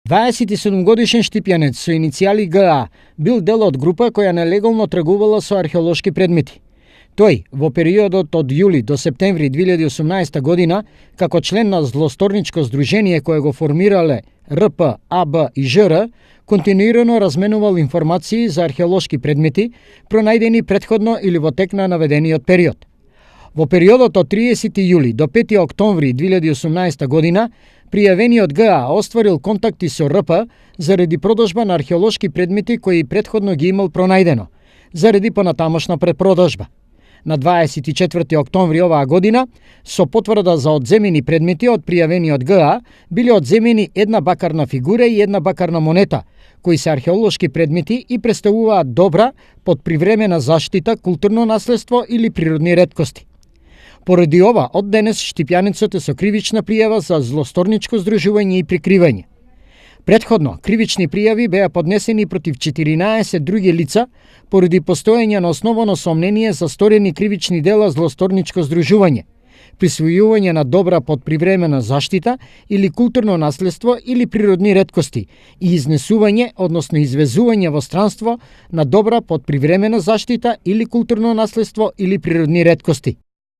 27-годишен штипјанец со иницијали ГА бил дел од група која нелегално тргувала со археолошки предмети. Тој, во периодот од јули до септември 2018 година, како член на злосторничко здружение кое го формирале РП, АБ и ЖР, континуирано разменувал информации за археолошки предмети, пронајдени претходно или во тек на наведениот период. Во периодот од 30 јули до 5 октомври 2018 година, пријавениот ГА остварил контакти со РП заради продажба на археолошки предмети кои претходно ги имал пронајдено, заради понатамошна препродажба. На 24 октомври оваа година, со потврда за одземени предмети од пријавениот ГА, биле одземени една бакарна фигура и една бакарна монета, кои се археолошки предмети и представуваат добра под привремена заштита, културно наследство или природни реткости. Поради ова, од денес штипјанецот е со кривична пријава за злосторничко здружување и прикривање. Претходно, кривични пријави беа поднесени против 14 други лица поради постоење на основано сомнение за сторени кривични дела злосторничко здружување, присвојување на добра под привремена заштита или културно наследство или природни реткости и изнесување, односно извезување во странство на добра под привремена заштита или културно наследство или природни реткости.